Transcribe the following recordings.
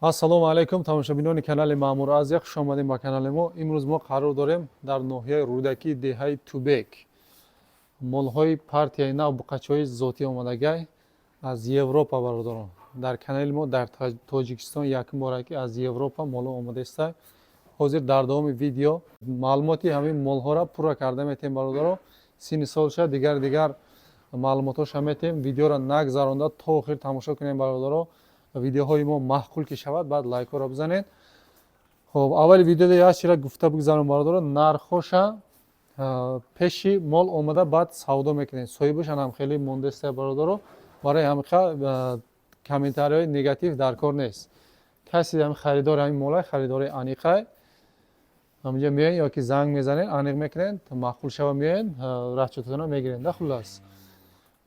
ассалому алайкум тамошобинони канали маъмур азия, хуш омадем ба канали мо. Имрӯз мо қарор дорем дар ноҳияи рӯдакии деҳаи Тубек молҳои партияи нав буқачаҳои зотӣ омадагай аз Европа бародарон. Дар канали мо дар Тоҷикистон якум бораки аз Европа молҳо омадааста. ҳозир дар давоми видео маълумоти ҳамин молҳоро пурра карда метем бародарон. синни солша дигар маълумотоша метем. Видеоро нагзаронда то охир тамошо кунем бародарон. видеоҳои мо маҳқул ки шавад, баъд лайкҳоро бизанед. хоб аввали видеода як чизро гуфта бигзарам бародарон. нархоша пеши мол омада баъд савдо мекунем. соҳибашон ҳам хеле мондааста бародарон. барои ҳамиқа комментариҳои негатив дар кор нест. каси ҳамин харидори ҳамин молай харидори аниқай ҳаминҷа меоен ёки занг мезанед, аниқ мекунед, маъқул шава меоен, расчетатонро мегиред. да хулас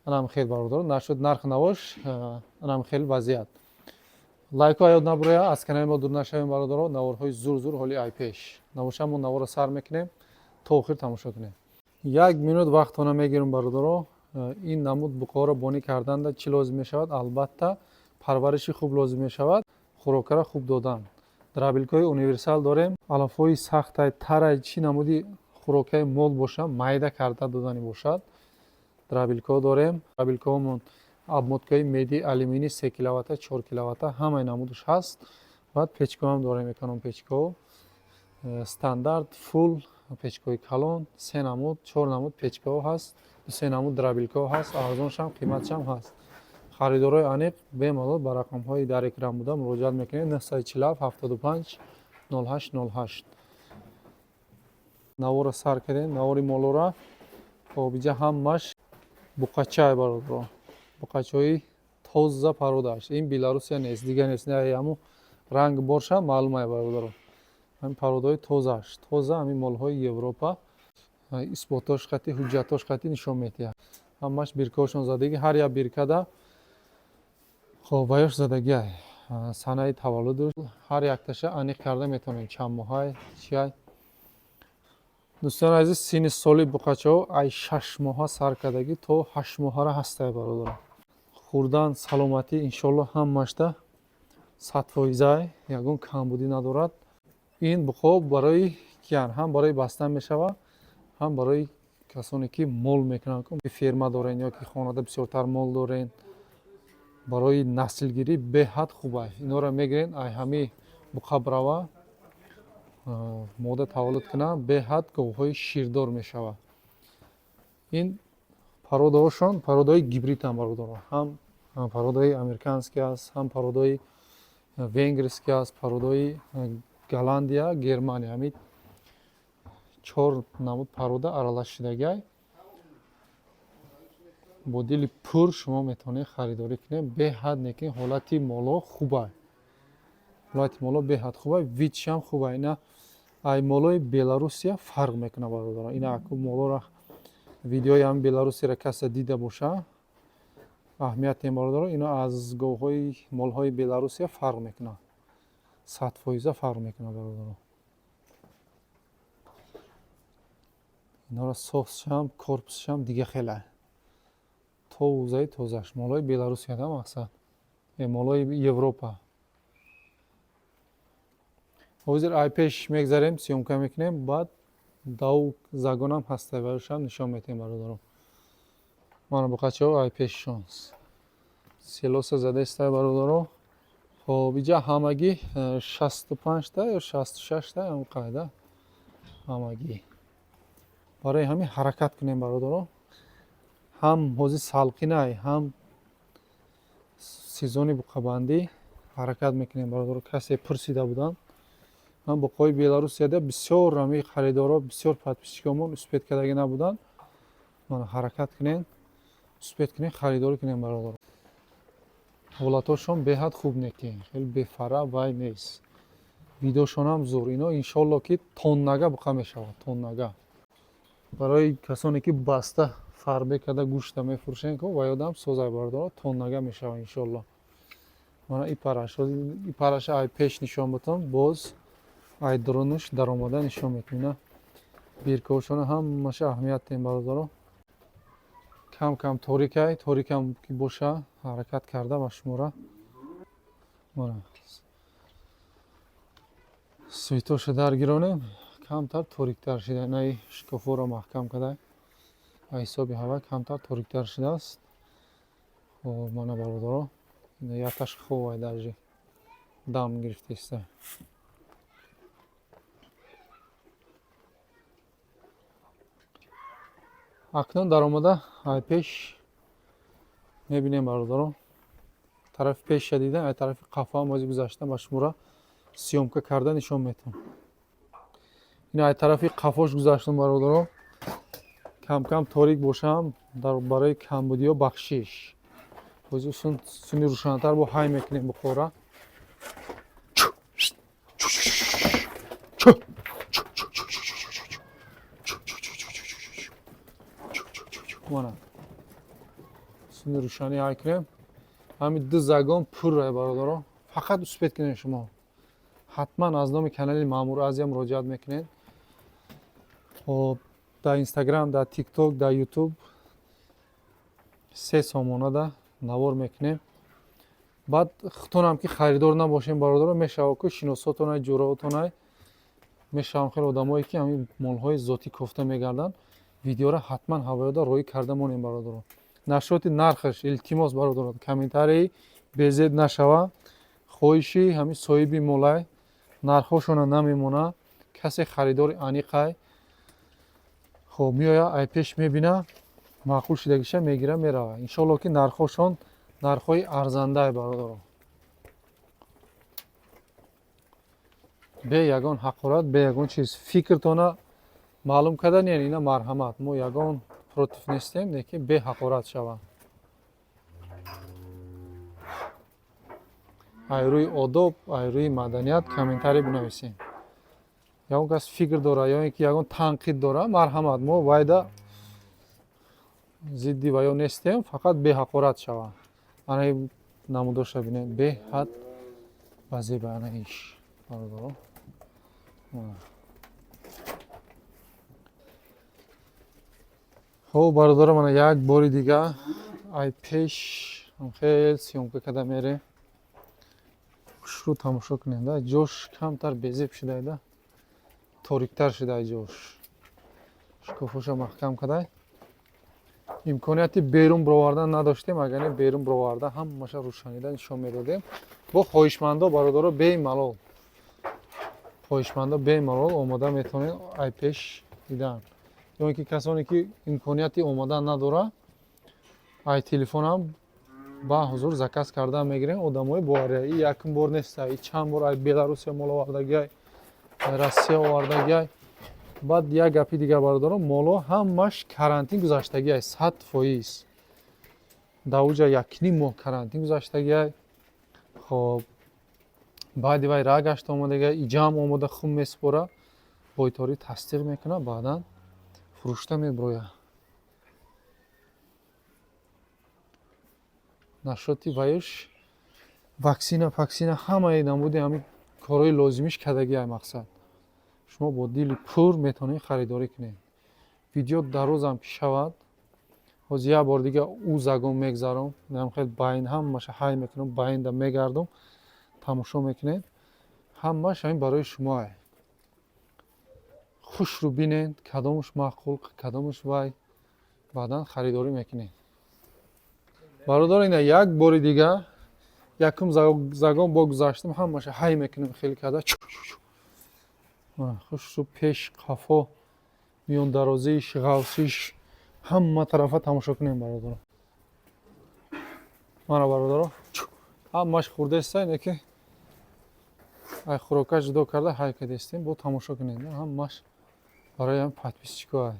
анам хел бародарон. нашуд нарх навош анам хел вазият. лайкҳо ёд набуроя, аз канали мо дур нашавем бародарон. наворҳои зур ҳоли айпеш. навоша мо наворро сар мекунем, то охир тамошо кунем. 1 минут вақтона мегирем бародарон. ин намуд буқоро бонӣ карданда чӣ лозим мешавад? албатта парвариши хуб лозим мешавад, хӯрокаро хуб додан. драбилкаи универсал дорем. алафҳои сахтай тарай чӣ намуди хӯрокаи мол боша, майда карда додани бошад. драбилкаҳо дорем. драбилкаҳомон обмоткаи меди алюмини 3 киловатта 4 киловатта ҳамаи намудаш ҳаст. баъд печкаҳоам дорем, эконом печкаҳо стандарт фул печкаҳои калон 3 намуд 4 намуд печкаҳо ҳаст. 3 намуд драбилкаҳо ҳаст. арзоншам қиматшам ҳаст. харидорои аниқ бемалол ба рақамҳои дар экран буда муроҷиат мекунед. 947 75 08 08. наворро сар кардем. навори молора обиҷа ҳамаш буқача бародарон. буқачаҳои тоза пародааст. ин беларусия нест, дигар нест. ҳамун ранг борша маълум ай бародарон. ҳамин пародаҳои тозааш. тоза ҳамин молҳои Европа. исботош хати ҳуҷҷатош хати нишон медиҳад. ҳамаш биркаҳошон задагӣ, ҳар як биркада хоб баёш задагиай. санаи таваллуду ҳар якташа аниқ карда метавонем чанд моҳай чиай. дӯстони азиз, синни соли буқачаҳо ай 6 моҳа сар кардагӣ то 8 моҳара ҳастай бародарон. хӯрдан саломатӣ иншоалло ҳамашда 100%, ягон камбудӣ надорад. ин буқо барои киян ҳам барои бастан мешавад, ҳам барои касоне ки мол мекунанд, ферма дорен ёки хонада бисёртар мол дорен, барои наслгирӣ беҳад хуб аст. инҳоро мегирен ай ҳами буқа брава мода таваллуд кунад, беҳад говҳои ширдор мешавад. ин пародаҳошон пародаҳои гибридам бародарон. ҳам пародаи американский аст, ҳам пародаи венгерский аст, пародаи Голландия, Германия. ҳамин 4 намуд парода аралашшудагай. бо дили пур шумо метавонед харидорӣ кунед. беҳад некин ҳолати моло хуб аст. ҳолати моло беҳад хуб аст. видшам хуб аст. ина ай молои Беларусия фарқ мекунад бародарон. ина аку молоро видеои ҳам Беларусиро касе дида боша аҳамият дем бародарон. ино аз говҳои молҳои Беларусия фарқ мекунад. 100% фарқ мекунад бародарон. инҳоро соусшам корпусшам дига хеле тозаи тозаш молҳои Беларусия да мақсад молҳои Европа. ҳозир айпеш мегзарем, сёмка мекунем, баъд дав загонам ҳастай барошам нишон метем бародарон. мана буқачаҳо айпешшон селоса задестай бародарон. хоб иҷа ҳамагӣ 65 та ё 66 та ҳам қайда ҳамагӣ барои ҳамин ҳаракат кунем бародаро. ҳам ҳози салқинай, ҳам сезони буқабандӣ ҳаракат мекунем бародаро. Касе пурсида буданд. Ман буқои Беларусияда бисёр ҳамин харидоро, бисёр подписчикомон успед кардаги набуданд. Ман ҳаракат кунем, успед кунем, харидорӣ кунем бародаро. ҳолатошон беҳад хуб неки, хеле бефара вай нест. Видеошон ҳам зур. Ино иншоалло ки тоннага буқа мешавад, тоннага. барои касоне ки баста фарбе карда гӯшта мефурӯшанд ко ва ёдам созай бародаро, тоннага мешавад иншоалло. Мана и параша ай пеш нишон будам, боз ай дурунуш дар омада нишон метавина. Биркаҳошона ҳамаша аҳамият дем бародаро. Кам кам торикам ки боша ҳаракат карда ба шумора. Мана свитоша даргиронем, камтар ториктар шуда, наи шкофоро маҳкам карда ба ҳисоби ҳава камтар ториктар шудааст. Хоб мана бародаро, ина якаш ховай даже дам гирифтеста. акнун дар омада ай пеш мебинем бародаро. тарафи пеша дидан, ай тарафи қафа ҳам ози гузашта ба шумора сиёмка карда нишон метавам. ин ай тарафи қафош гузаштам бародаро. Кам кам торик бошам барои камбудиҳо бахшиш. Ози суни рӯшантар бо ҳай мекунем буқора. мана суни рӯшанӣ ҳай кунем. ҳамин ду загон пурра бародаро. фақат успед кунед шумо. ҳатман аз номи канали Маъмур Азия муроҷиат мекунед. дар Инстаграм, дар ТикТок, дар Ютуб 3 сомонада навор мекунем. баъд хутонам ки харидор набошем бародаро, мешавад ки шиносотонай, ҷуроотонай, мешавам хеле одамое ки ҳамин молҳои зоти кофта мегарданд. видеора ҳатман ҳавоёда роӣ карда монем бародаро. нашоти нархаш илтимос бародаро, комментарии безед нашава. хоҳиши ҳамин соҳиби молай нархошона намемона. касе харидори аниқай хоб меоя ай пеш мебина, маъқул шудагиша мегира мерава. иншоалло ки нархошон нархҳои арзандае бародаро. бе ягон ҳақорат, бе ягон чиз фикртона маълум кардан, яъне ина марҳамат. мо ягон против нестем, неки бе ҳақорат шавад. ай рӯи одоб, ай рӯи маданият комментарий бинависем. ягон кас фикр дора ё ин ки ягон танқид дора, марҳамат, мо вайда зидди ва ё нестем, фақат беҳақорат шавад. ана намудоша бинем, беҳад ва зеба ана иш бародаро. хоб бародаро, мана як бори дига ай пеш хел сиёмка карда мерем. хушрӯ тамошо кунем да, ҷош камтар безеб шудайда, ториктар шудай ҷош. шкофоша маҳкам кардай. имконияти берун бировардан надоштем, агар не берун бироварда ҳамаша рӯшанида нишон медодем. бо хоҳишмандо бародаро бемалол, хоҳишмандо бемалол омода метавонед ай пеш дидан. ё ин ки касоне ки имконияти омадан надора, ай телефонам ба ҳузур заказ карда мегирем. одамои боария и якум бор неста, и чанд бор ай Беларусия мол овардагиай, ай Россия овардагиай. баъд як гапи дигар бародаро, моло ҳамаш карантин гузаштагиай, 100%. давуҷа 1.5 моҳ карантин гузаштагиай. хоб баъди вай рагашт омадагиай, иҷаам омода хуб месупора, бойтори тасдиқ мекуна, баъдан фурӯшта меброя. нашоти вайш ваксина ҳамаи намуди ҳамин корҳои лозимиш кардагиай. мақсад шумо бо дили пур метавонед харидорӣ кунед. видео дарозам ки шавад, ҳозир як бор дига ӯ загон мегзарам, хел байн ҳамаша ҳай мекунам, байнда мегардам, тамошо мекунед. ҳамаш ҳамин барои шумоае. хушрӯ бинед, кадомаш маъқул, кадомаш вай, баъдан харидорӣ мекунед. бародар, ина як бори дига якум загон бо гузаштам, ҳамаша ҳай мекунем хеле карда. хушрӯ пеш, қафо, миёндарозиш, ғафсиш ҳама тарафа тамошо кунем бародаро. Мана бародаро ҳамаш хурдеста ине ки ай хӯрока ҷудо карда ҳай кадестем бо тамошо кунед ҳамаш барои ҳам подписчико ай.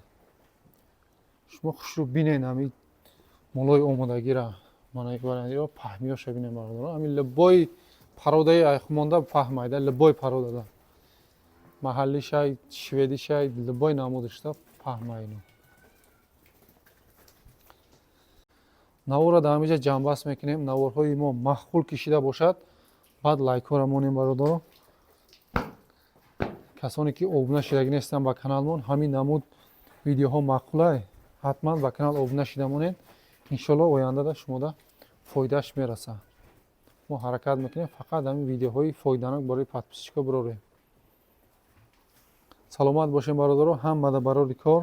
Шумо хушрӯ бинен ҳами молои омодагира манаи барандиро паҳмиёша бинем бародаро. Ҳами либои пародаи ай хумонда паҳмайда либои пародада маҳаллӣ шай шведӣ шай либои намудишта паҳмайно. навора дар ҳамиҷа ҷамъбаст мекунем. наворҳои мо маъқул кишида бошад баъд лайкҳоро монем бародаро. касоне ки обуна шидагӣ нестанд ба каналмон ҳамин намуд видеоҳо маъқулай ҳатман ба канал обуна шида монед. иншоалло ояндада шумода фоидааш мераса. мо ҳаракат мекунем фақат ҳамин видеоҳои фоиданок барои подписчико бирорем. саломат бошем бародаро. ҳамада барори кор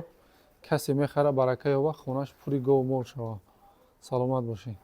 касе мехара барака ёба хонаш пури гову мол шава. саломат бошед.